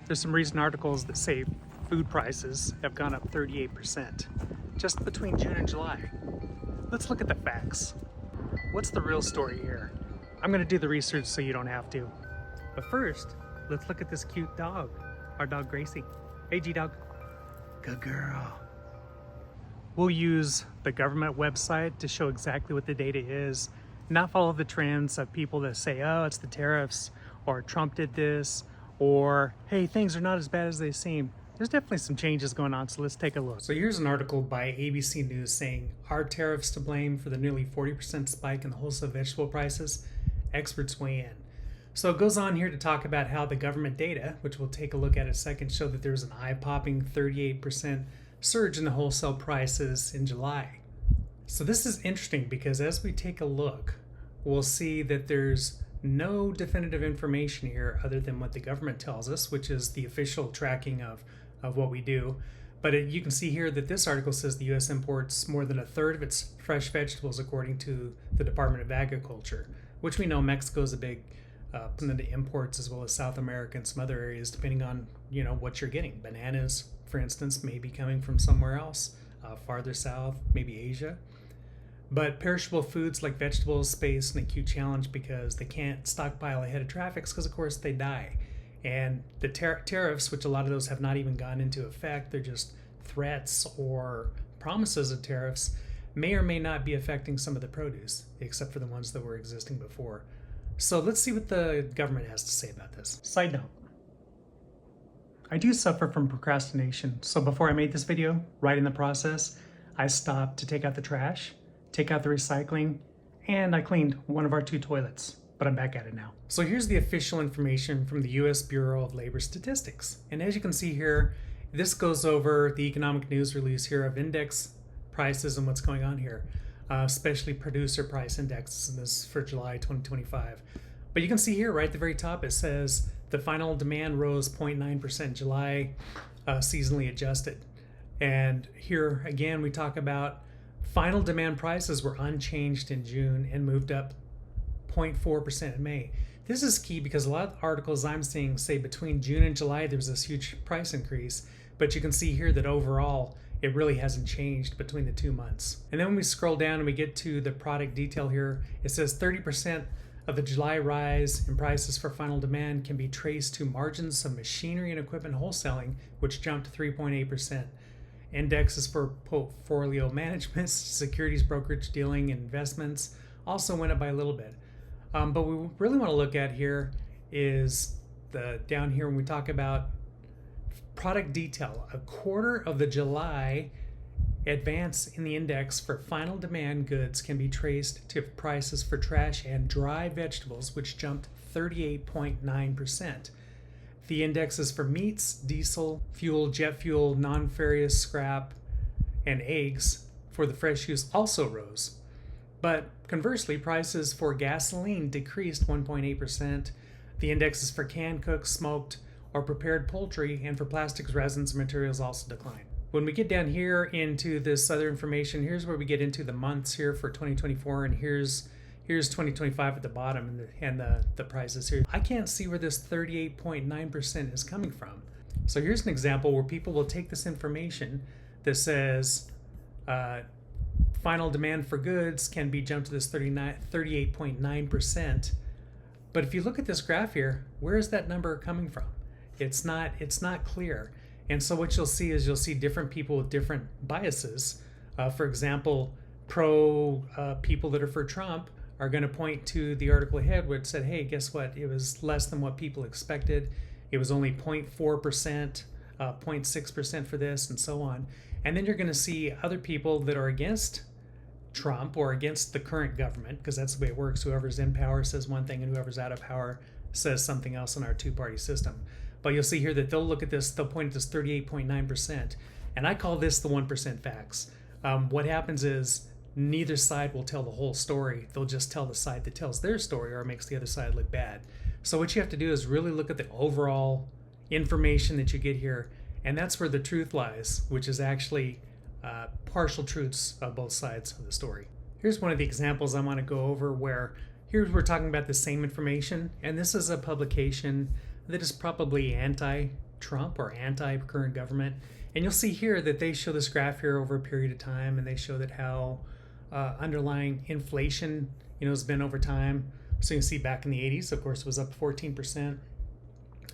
There's some recent articles that say food prices have gone up 38% just between June and July. Let's look at the facts. What's the real story here? I'm gonna do the research so you don't have to. But first, let's look at this cute dog. Our dog Gracie. Hey G-Dog. Good girl. We'll use the government website to show exactly what the data is, not follow the trends of people that say, oh, it's the tariffs, or Trump did this, or hey, things are not as bad as they seem. There's definitely some changes going on, so let's take a look. So here's an article by ABC News saying, are tariffs to blame for the nearly 40% spike in the wholesale vegetable prices? Experts weigh in. So it goes on here to talk about how the government data, which we'll take a look at in a second, show that there's an eye-popping 38% surge in the wholesale prices in July. So this is interesting because as we take a look, we'll see that there's no definitive information here other than what the government tells us, which is the official tracking of what we do. But you can see here that this article says the U.S. imports more than a third of its fresh vegetables according to the Department of Agriculture, which we know Mexico is a big the imports, as well as South America and some other areas, depending on what you're getting. Bananas, for instance, may be coming from somewhere else, farther south, maybe Asia. But perishable foods like vegetables face an acute challenge because they can't stockpile ahead of traffic because, of course, they die. And the tariffs, which a lot of those have not even gone into effect, they're just threats or promises of tariffs, may or may not be affecting some of the produce, except for the ones that were existing before. So let's see what the government has to say about this. Side note, I do suffer from procrastination. So before I made this video, right in the process, I stopped to take out the trash, take out the recycling, and I cleaned one of our 2 toilets, but I'm back at it now. So here's the official information from the U.S. Bureau of Labor Statistics. And as you can see here, this goes over the economic news release here of index prices and what's going on here. Especially producer price indexes, and this is for July 2025. But you can see here right at the very top, it says the final demand rose 0.9% July, seasonally adjusted. And here again, we talk about final demand prices were unchanged in June and moved up 0.4% in May. This is key because a lot of articles I'm seeing say between June and July there was this huge price increase, but you can see here that overall it really hasn't changed between the 2 months. And then when we scroll down and we get to the product detail here, it says 30% of the July rise in prices for final demand can be traced to margins of machinery and equipment wholesaling, which jumped 3.8%. Indexes for portfolio management, securities brokerage, dealing, and investments also went up by a little bit. But what we really want to look at here is down here when we talk about product detail. A quarter of the July advance in the index for final demand goods can be traced to prices for trash and dry vegetables, which jumped 38.9%. The indexes for meats, diesel, fuel, jet fuel, non-ferrous scrap, and eggs for the fresh use also rose. But conversely, prices for gasoline decreased 1.8%. The indexes for canned, cooked, smoked, or prepared poultry, and for plastics, resins, and materials also decline. When we get down here into this other information, here's where we get into the months here for 2024, and here's 2025 at the bottom, and the prices here. I can't see where this 38.9% is coming from. So here's an example where people will take this information that says final demand for goods can be jumped to this 38.9%. But if you look at this graph here, where is that number coming from? It's not clear. And so what you'll see is you'll see different people with different biases. For example, people that are for Trump are going to point to the article ahead where it said, hey, guess what? It was less than what people expected. It was only 0.4%, 0.6% for this, and so on. And then you're going to see other people that are against Trump or against the current government, because that's the way it works. Whoever's in power says one thing and whoever's out of power says something else in our 2-party system. But you'll see here that they'll look at this, they'll point at this 38.9%, and I call this the 1% facts. What happens is neither side will tell the whole story. They'll just tell the side that tells their story or makes the other side look bad. So what you have to do is really look at the overall information that you get here, and that's where the truth lies, which is actually partial truths of both sides of the story. Here's one of the examples I want to go over where here we're talking about the same information, and this is a publication that is probably anti Trump or anti-current government. And you'll see here that they show this graph here over a period of time, and they show that how underlying inflation, has been over time. So you can see back in the 80s, of course, it was up 14%.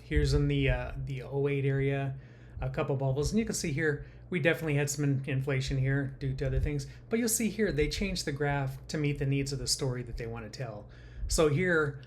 Here's in the 08 area, a couple bubbles, and you can see here we definitely had some inflation here due to other things. But you'll see here they changed the graph to meet the needs of the story that they want to tell. So here,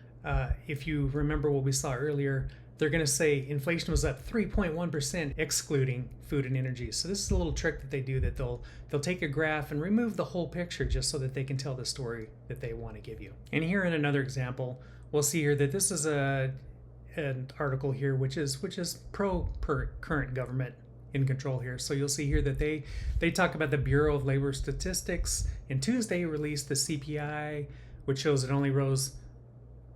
if you remember what we saw earlier, they're going to say inflation was up 3.1% excluding food and energy. So this is a little trick that they do, that they'll take a graph and remove the whole picture just so that they can tell the story that they want to give you. And here in another example, we'll see here that this is an article here which is pro current government in control here. So you'll see here that they talk about the Bureau of Labor Statistics. And Tuesday released the CPI, which shows it only rose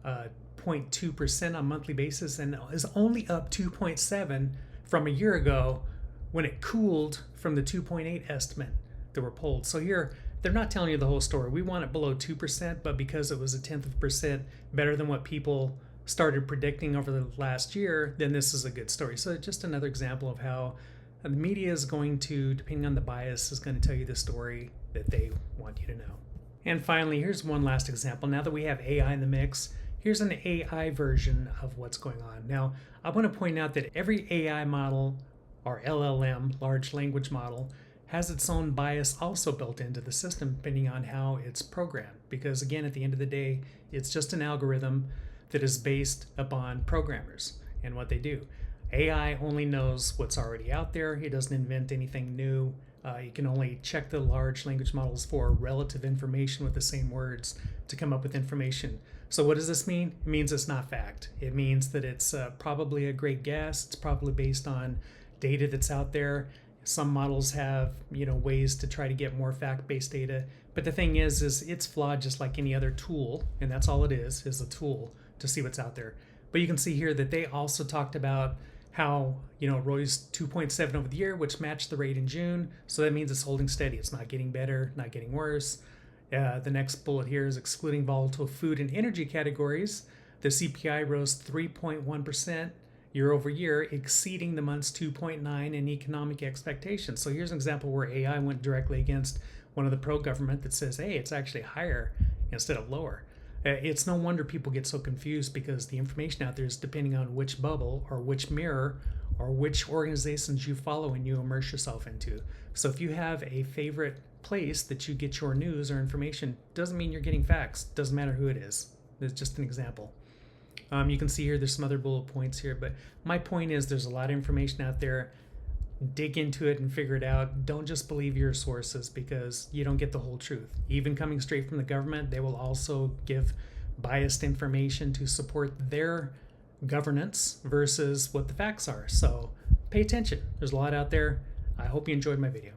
0.2% on a monthly basis and is only up 2.7 from a year ago when it cooled from the 2.8 estimate that were polled. So here they're not telling you the whole story. We want it below 2%, but because it was 0.1% better than what people started predicting over the last year, then this is a good story. So just another example of how the media is going to, depending on the bias, is going to tell you the story that they want you to know. And finally, here's one last example. Now that we have AI in the mix, here's an AI version of what's going on. Now, I want to point out that every AI model, or LLM, large language model, has its own bias also built into the system depending on how it's programmed. Because again, at the end of the day, it's just an algorithm that is based upon programmers and what they do. AI only knows what's already out there. It doesn't invent anything new. You can only check the large language models for relative information with the same words to come up with information. So what does this mean? It means it's not fact. It means that it's probably a great guess. It's probably based on data that's out there. Some models have, ways to try to get more fact-based data. But the thing is it's flawed just like any other tool, and that's all it is a tool to see what's out there. But you can see here that they also talked about how, it rose 2.7 over the year, which matched the rate in June. So that means it's holding steady. It's not getting better, not getting worse. The next bullet here is excluding volatile food and energy categories. The CPI rose 3.1% year over year, exceeding the month's 2.9 in economic expectations. So here's an example where AI went directly against one of the pro-government that says, hey, it's actually higher instead of lower. It's no wonder people get so confused, because the information out there is depending on which bubble or which mirror or which organizations you follow and you immerse yourself into. So if you have a favorite place that you get your news or information, doesn't mean you're getting facts. Doesn't matter who it is. It's just an example. You can see here there's some other bullet points here, but my point is there's a lot of information out there. Dig into it and figure it out. Don't just believe your sources, because you don't get the whole truth. Even coming straight from the government, they will also give biased information to support their governance versus what the facts are. So pay attention. There's a lot out there. I hope you enjoyed my video.